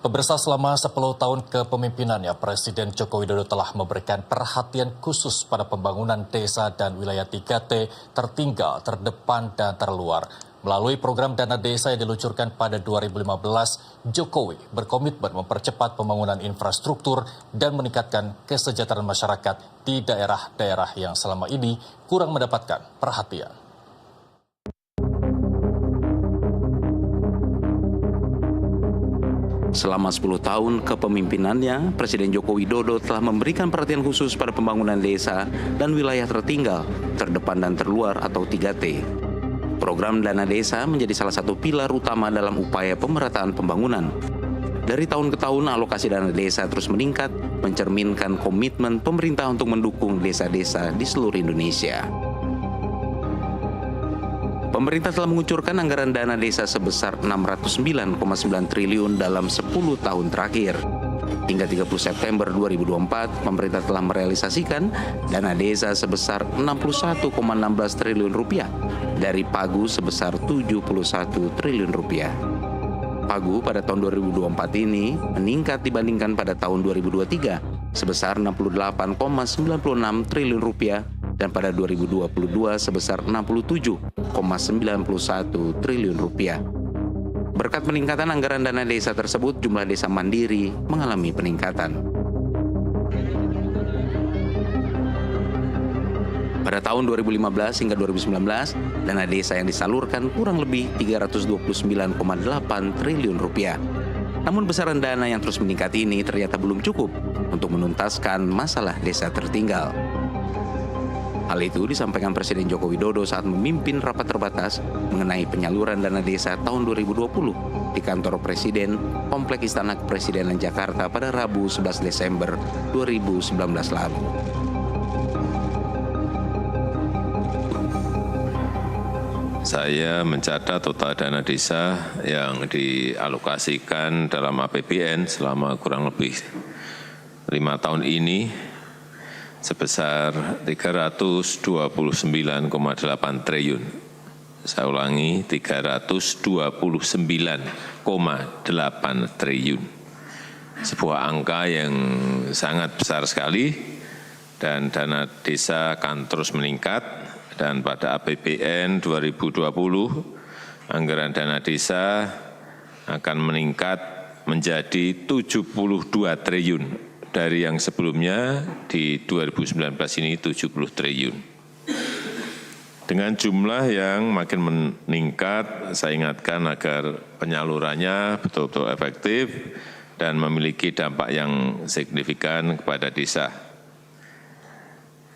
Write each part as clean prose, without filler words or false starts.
Pemirsa, selama 10 tahun kepemimpinannya, Presiden Joko Widodo telah memberikan perhatian khusus pada pembangunan desa dan wilayah 3T tertinggal, terdepan, dan terluar. Melalui program Dana Desa yang diluncurkan pada 2015, Jokowi berkomitmen mempercepat pembangunan infrastruktur dan meningkatkan kesejahteraan masyarakat di daerah-daerah yang selama ini kurang mendapatkan perhatian. Selama 10 tahun kepemimpinannya, Presiden Joko Widodo telah memberikan perhatian khusus pada pembangunan desa dan wilayah tertinggal, terdepan dan terluar atau 3T. Program Dana Desa menjadi salah satu pilar utama dalam upaya pemerataan pembangunan. Dari tahun ke tahun, alokasi dana desa terus meningkat, mencerminkan komitmen pemerintah untuk mendukung desa-desa di seluruh Indonesia. Pemerintah telah mengucurkan anggaran dana desa sebesar 609,9 triliun dalam 10 tahun terakhir. Hingga 30 September 2024, pemerintah telah merealisasikan dana desa sebesar 61,16 triliun rupiah dari pagu sebesar 71 triliun rupiah. Pagu pada tahun 2024 ini meningkat dibandingkan pada tahun 2023 sebesar 68,96 triliun rupiah dan pada 2022 sebesar 67,91 triliun rupiah. Berkat peningkatan anggaran dana desa tersebut, jumlah desa mandiri mengalami peningkatan. Pada tahun 2015 hingga 2019, dana desa yang disalurkan kurang lebih 329,8 triliun rupiah. Namun besaran dana yang terus meningkat ini ternyata belum cukup untuk menuntaskan masalah desa tertinggal. Hal itu disampaikan Presiden Joko Widodo saat memimpin rapat terbatas mengenai penyaluran dana desa tahun 2020 di kantor Presiden, Komplek Istana Kepresidenan Jakarta pada Rabu 11 Desember 2019 lalu. Saya mencatat total dana desa yang dialokasikan dalam APBN selama kurang lebih 5 tahun ini sebesar 329,8 triliun. Saya ulangi, 329,8 triliun. Sebuah angka yang sangat besar sekali dan dana desa akan terus meningkat dan pada APBN 2020 anggaran dana desa akan meningkat menjadi 72 triliun. Dari yang sebelumnya di 2019 ini 70 triliun. Dengan jumlah yang makin meningkat, saya ingatkan agar penyalurannya betul-betul efektif dan memiliki dampak yang signifikan kepada desa,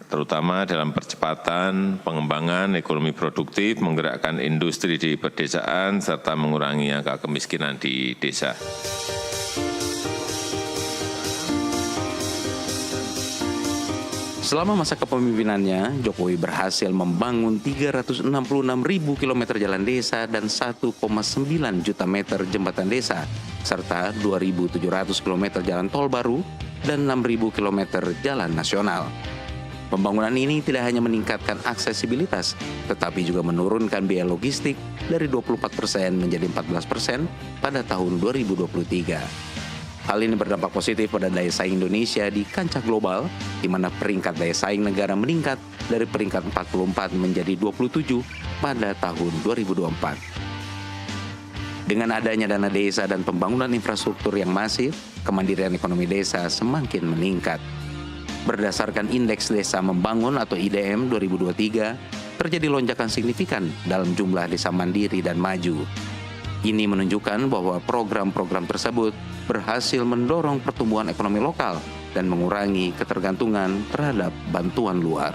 terutama dalam percepatan pengembangan ekonomi produktif, menggerakkan industri di pedesaan, serta mengurangi angka kemiskinan di desa. Selama masa kepemimpinannya, Jokowi berhasil membangun 366.000 km jalan desa dan 1,9 juta meter jembatan desa, serta 2.700 km jalan tol baru dan 6.000 km jalan nasional. Pembangunan ini tidak hanya meningkatkan aksesibilitas, tetapi juga menurunkan biaya logistik dari 24% menjadi 14% pada tahun 2023. Hal ini berdampak positif pada daya saing Indonesia di kancah global, di mana peringkat daya saing negara meningkat dari peringkat 44 menjadi 27 pada tahun 2024. Dengan adanya dana desa dan pembangunan infrastruktur yang masif, kemandirian ekonomi desa semakin meningkat. Berdasarkan Indeks Desa Membangun atau IDM 2023, terjadi lonjakan signifikan dalam jumlah desa mandiri dan maju. Ini menunjukkan bahwa program-program tersebut berhasil mendorong pertumbuhan ekonomi lokal dan mengurangi ketergantungan terhadap bantuan luar.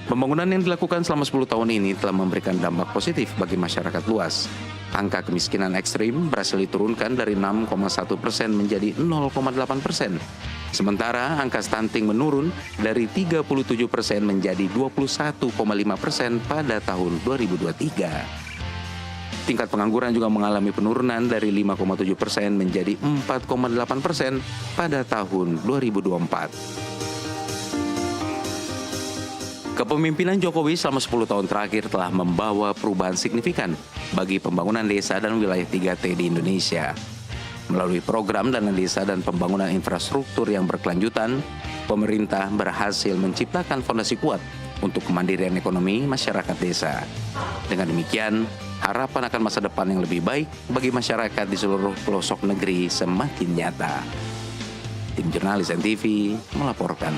Pembangunan yang dilakukan selama 10 tahun ini telah memberikan dampak positif bagi masyarakat luas. Angka kemiskinan ekstrim berhasil diturunkan dari 6,1% menjadi 0,8%. Sementara angka stunting menurun dari 37% menjadi 21,5% pada tahun 2023. Tingkat pengangguran juga mengalami penurunan dari 5,7% menjadi 4,8% pada tahun 2024. Kepemimpinan Jokowi selama 10 tahun terakhir telah membawa perubahan signifikan bagi pembangunan desa dan wilayah 3T di Indonesia. Melalui program dana desa dan pembangunan infrastruktur yang berkelanjutan, pemerintah berhasil menciptakan fondasi kuat untuk kemandirian ekonomi masyarakat desa. Dengan demikian, harapan akan masa depan yang lebih baik bagi masyarakat di seluruh pelosok negeri semakin nyata. Tim Jurnalis NTV melaporkan.